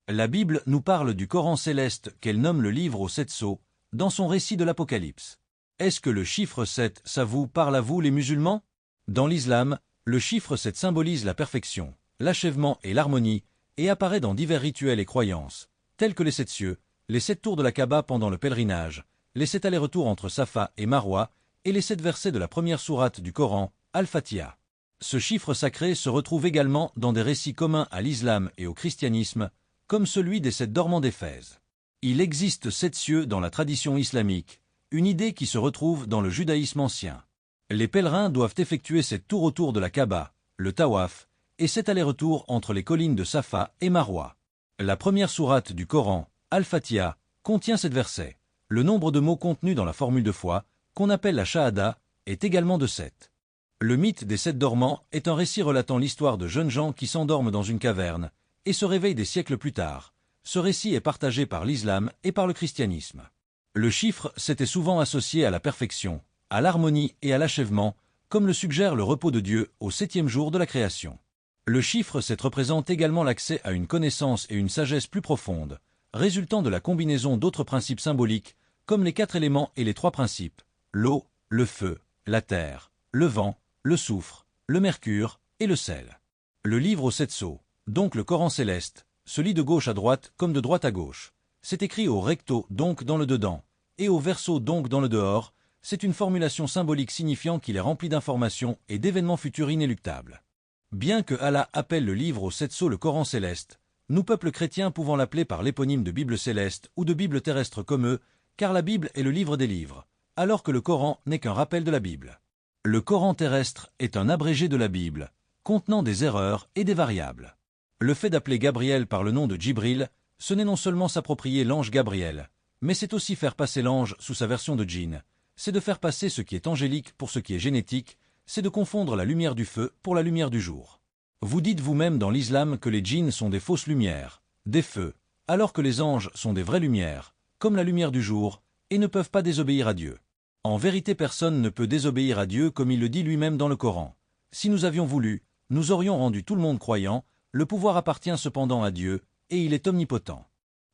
La Bible nous parle du Coran céleste qu'elle nomme le livre aux 7 sceaux, dans son récit de l'Apocalypse. Est-ce que le chiffre 7, ça vous parle à vous les musulmans? Dans l'islam, le chiffre 7 symbolise la perfection, l'achèvement et l'harmonie, et apparaît dans divers rituels et croyances, tels que les 7 cieux, les 7 tours de la Kaaba pendant le pèlerinage, les 7 allers-retours entre Safa et Marwa, et les 7 versets de la première sourate du Coran, Al-Fatiha. Ce chiffre sacré se retrouve également dans des récits communs à l'islam et au christianisme, comme celui des 7 dormants d'Éphèse. Il existe 7 cieux dans la tradition islamique, une idée qui se retrouve dans le judaïsme ancien. Les pèlerins doivent effectuer 7 tours autour de la Kaaba, le tawaf, et 7 allers-retours entre les collines de Safa et Marwa. La première sourate du Coran, Al-Fatiha, contient 7 versets. Le nombre de mots contenus dans la formule de foi, qu'on appelle la shahada, est également de 7. Le mythe des 7 dormants est un récit relatant l'histoire de jeunes gens qui s'endorment dans une caverne, et se réveillent des siècles plus tard. Ce récit est partagé par l'islam et par le christianisme. Le chiffre s'était souvent associé à la perfection, à l'harmonie et à l'achèvement, comme le suggère le repos de Dieu au 7e jour de la création. Le chiffre 7 représente également l'accès à une connaissance et une sagesse plus profonde, résultant de la combinaison d'autres principes symboliques, comme les 4 éléments et les 3 principes, l'eau, le feu, la terre, le vent, le soufre, le mercure et le sel. Le livre aux 7 sceaux, donc le Coran céleste, se lit de gauche à droite comme de droite à gauche. C'est écrit au recto, donc dans le dedans, et au verso, donc dans le dehors. C'est une formulation symbolique signifiant qu'il est rempli d'informations et d'événements futurs inéluctables. Bien que Allah appelle le livre aux 7 sceaux le Coran céleste, nous peuples chrétiens pouvons l'appeler par l'éponyme de Bible céleste ou de Bible terrestre comme eux, car la Bible est le livre des livres, alors que le Coran n'est qu'un rappel de la Bible. Le Coran terrestre est un abrégé de la Bible, contenant des erreurs et des variables. Le fait d'appeler Gabriel par le nom de Djibril, ce n'est non seulement s'approprier l'ange Gabriel, mais c'est aussi faire passer l'ange sous sa version de djinn. C'est de faire passer ce qui est angélique pour ce qui est génétique, c'est de confondre la lumière du feu pour la lumière du jour. Vous dites vous-même dans l'islam que les djinns sont des fausses lumières, des feux, alors que les anges sont des vraies lumières, comme la lumière du jour, et ne peuvent pas désobéir à Dieu. En vérité, personne ne peut désobéir à Dieu comme il le dit lui-même dans le Coran. Si nous avions voulu, nous aurions rendu tout le monde croyant. Le pouvoir appartient cependant à Dieu, et il est omnipotent.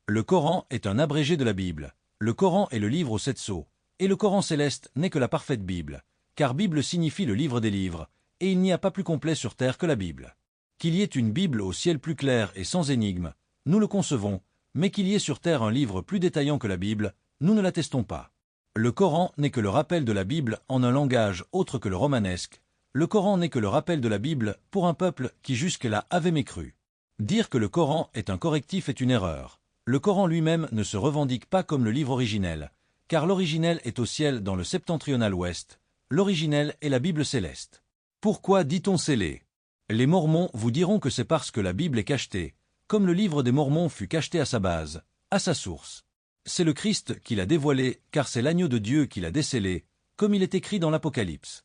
Le Coran est un abrégé de la Bible. Le Coran est le livre aux 7 sceaux, et le Coran céleste n'est que la parfaite Bible, car Bible signifie le livre des livres, et il n'y a pas plus complet sur terre que la Bible. Qu'il y ait une Bible au ciel plus clair et sans énigme, nous le concevons, mais qu'il y ait sur terre un livre plus détaillant que la Bible, nous ne l'attestons pas. Le Coran n'est que le rappel de la Bible en un langage autre que le romanesque. Le Coran n'est que le rappel de la Bible pour un peuple qui jusque-là avait mécru. Dire que le Coran est un correctif est une erreur. Le Coran lui-même ne se revendique pas comme le livre originel, car l'originel est au ciel dans le septentrional ouest, l'originel est la Bible céleste. Pourquoi dit-on scellé? Les Mormons vous diront que c'est parce que la Bible est cachetée, comme le livre des Mormons fut cacheté à sa base, à sa source. C'est le Christ qui l'a dévoilé, car c'est l'agneau de Dieu qui l'a décellé, comme il est écrit dans l'Apocalypse.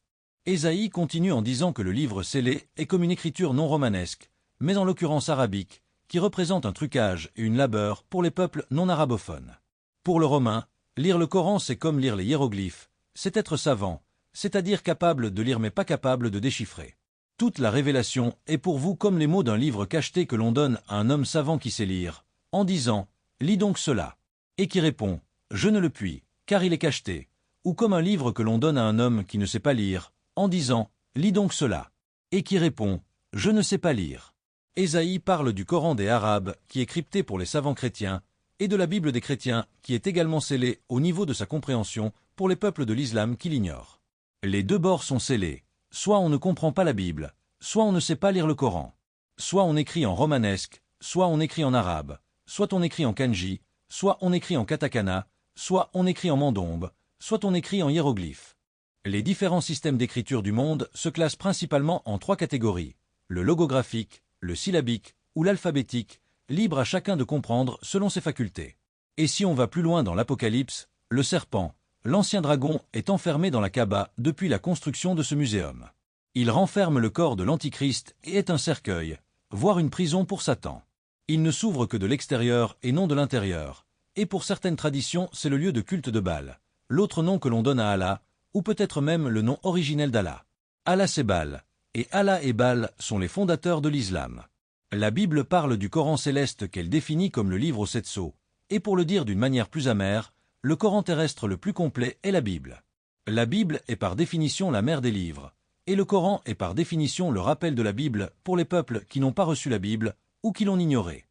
Ésaïe continue en disant que le livre scellé est comme une écriture non romanesque, mais en l'occurrence arabique, qui représente un trucage et une labeur pour les peuples non arabophones. Pour le romain, lire le Coran c'est comme lire les hiéroglyphes, c'est être savant, c'est-à-dire capable de lire mais pas capable de déchiffrer. Toute la révélation est pour vous comme les mots d'un livre cacheté que l'on donne à un homme savant qui sait lire, en disant « lis donc cela », et qui répond « je ne le puis, car il est cacheté », ou comme un livre que l'on donne à un homme qui ne sait pas lire, en disant « lis donc cela », et qui répond « je ne sais pas lire ». Ésaïe parle du Coran des Arabes, qui est crypté pour les savants chrétiens, et de la Bible des chrétiens, qui est également scellée au niveau de sa compréhension pour les peuples de l'islam qui l'ignorent. Les deux bords sont scellés, soit on ne comprend pas la Bible, soit on ne sait pas lire le Coran. Soit on écrit en romanesque, soit on écrit en arabe, soit on écrit en kanji, soit on écrit en katakana, soit on écrit en mandombe, soit on écrit en hiéroglyphe. Les différents systèmes d'écriture du monde se classent principalement en 3 catégories, le logographique, le syllabique ou l'alphabétique, libre à chacun de comprendre selon ses facultés. Et si on va plus loin dans l'Apocalypse, le serpent, l'ancien dragon, est enfermé dans la Kaaba depuis la construction de ce muséum. Il renferme le corps de l'Antichrist et est un cercueil, voire une prison pour Satan. Il ne s'ouvre que de l'extérieur et non de l'intérieur, et pour certaines traditions c'est le lieu de culte de Baal, l'autre nom que l'on donne à Allah, ou peut-être même le nom originel d'Allah. Allah c'est Baal, et Allah et Baal sont les fondateurs de l'islam. La Bible parle du Coran céleste qu'elle définit comme le livre aux 7 sceaux, et pour le dire d'une manière plus amère, le Coran terrestre le plus complet est la Bible. La Bible est par définition la mère des livres, et le Coran est par définition le rappel de la Bible pour les peuples qui n'ont pas reçu la Bible ou qui l'ont ignorée.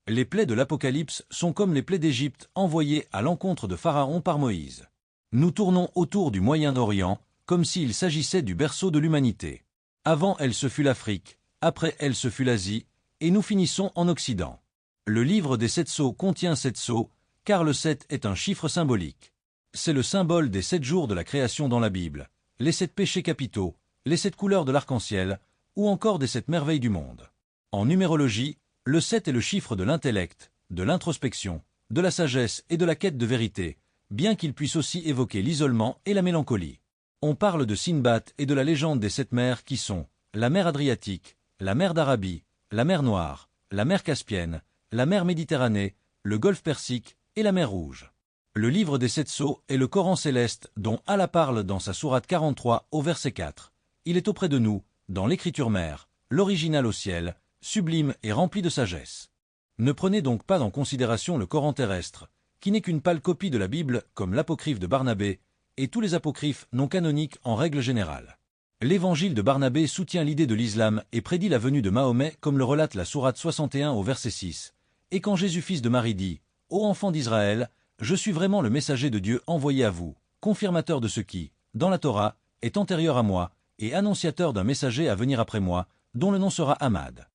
Les plaies de l'Apocalypse sont comme les plaies d'Égypte envoyées à l'encontre de Pharaon par Moïse. Nous tournons autour du Moyen-Orient comme s'il s'agissait du berceau de l'humanité. Avant elle ce fut l'Afrique, après elle ce fut l'Asie, et nous finissons en Occident. Le livre des 7 sceaux contient 7 sceaux, car le 7 est un chiffre symbolique. C'est le symbole des 7 jours de la création dans la Bible, les 7 péchés capitaux, les 7 couleurs de l'arc-en-ciel, ou encore des 7 merveilles du monde. En numérologie, le 7 est le chiffre de l'intellect, de l'introspection, de la sagesse et de la quête de vérité, bien qu'il puisse aussi évoquer l'isolement et la mélancolie. On parle de Sinbad et de la légende des 7 mers qui sont la mer Adriatique, la mer d'Arabie, la mer Noire, la mer Caspienne, la mer Méditerranée, le golfe Persique et la mer Rouge. Le livre des 7 sceaux est le Coran céleste dont Allah parle dans sa sourate 43 au verset 4. Il est auprès de nous, dans l'écriture mère, l'original au ciel, sublime et rempli de sagesse. Ne prenez donc pas en considération le Coran terrestre, qui n'est qu'une pâle copie de la Bible comme l'apocryphe de Barnabé, et tous les apocryphes non canoniques en règle générale. L'évangile de Barnabé soutient l'idée de l'islam et prédit la venue de Mahomet comme le relate la sourate 61 au verset 6. Et quand Jésus fils de Marie dit « Ô enfants d'Israël, je suis vraiment le messager de Dieu envoyé à vous, confirmateur de ce qui, dans la Torah, est antérieur à moi, et annonciateur d'un messager à venir après moi, dont le nom sera Ahmad. »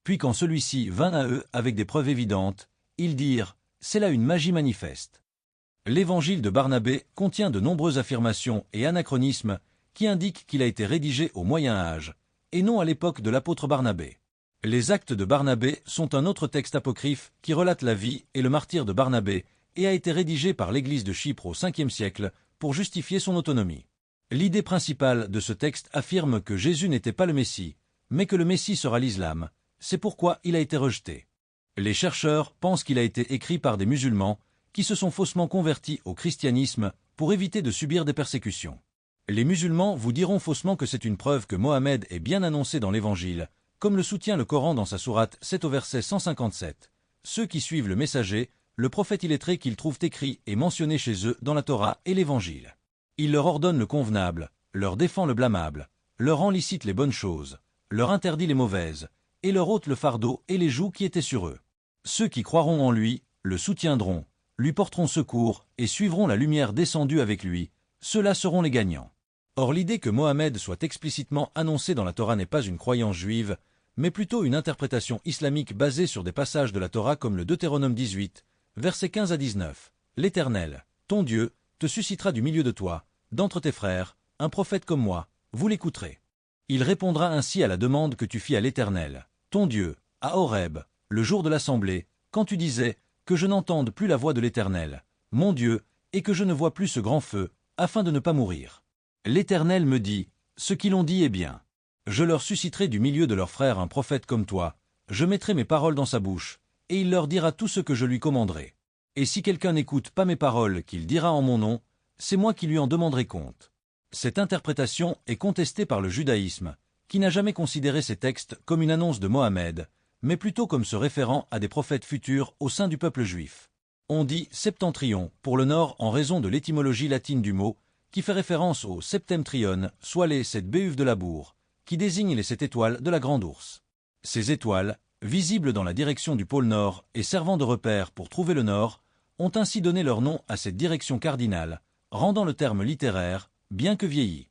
Puis quand celui-ci vint à eux avec des preuves évidentes, ils dirent « C'est là une magie manifeste. » L'évangile de Barnabé contient de nombreuses affirmations et anachronismes qui indiquent qu'il a été rédigé au Moyen Âge, et non à l'époque de l'apôtre Barnabé. Les actes de Barnabé sont un autre texte apocryphe qui relate la vie et le martyre de Barnabé et a été rédigé par l'Église de Chypre au 5e siècle pour justifier son autonomie. L'idée principale de ce texte affirme que Jésus n'était pas le Messie, mais que le Messie sera l'islam. C'est pourquoi il a été rejeté. Les chercheurs pensent qu'il a été écrit par des musulmans qui se sont faussement convertis au christianisme pour éviter de subir des persécutions. Les musulmans vous diront faussement que c'est une preuve que Mohammed est bien annoncé dans l'Évangile, comme le soutient le Coran dans sa sourate 7 au verset 157. Ceux qui suivent le messager, le prophète illettré qu'ils trouvent écrit et mentionné chez eux dans la Torah et l'Évangile. Il leur ordonne le convenable, leur défend le blâmable, leur rend licite les bonnes choses, leur interdit les mauvaises, et leur ôte le fardeau et les jougs qui étaient sur eux. Ceux qui croiront en lui, le soutiendront, lui porteront secours et suivront la lumière descendue avec lui, ceux-là seront les gagnants. Or l'idée que Mohammed soit explicitement annoncé dans la Torah n'est pas une croyance juive, mais plutôt une interprétation islamique basée sur des passages de la Torah comme le Deutéronome 18, versets 15 à 19. L'Éternel, ton Dieu, te suscitera du milieu de toi, d'entre tes frères, un prophète comme moi, vous l'écouterez. Il répondra ainsi à la demande que tu fis à l'Éternel, ton Dieu, à Horeb, le jour de l'assemblée, quand tu disais que je n'entende plus la voix de l'Éternel, mon Dieu, et que je ne vois plus ce grand feu, afin de ne pas mourir. L'Éternel me dit, ce qu'ils ont dit est bien. Je leur susciterai du milieu de leurs frères un prophète comme toi, je mettrai mes paroles dans sa bouche, et il leur dira tout ce que je lui commanderai. Et si quelqu'un n'écoute pas mes paroles qu'il dira en mon nom, c'est moi qui lui en demanderai compte. Cette interprétation est contestée par le judaïsme, qui n'a jamais considéré ces textes comme une annonce de Mohammed, mais plutôt comme se référant à des prophètes futurs au sein du peuple juif. On dit septentrion pour le nord en raison de l'étymologie latine du mot, qui fait référence au septentrion, soit les 7 béhuves de Labour, qui désignent les 7 étoiles de la Grande Ourse. Ces étoiles, visibles dans la direction du pôle nord et servant de repère pour trouver le nord, ont ainsi donné leur nom à cette direction cardinale, rendant le terme littéraire, bien que vieilli.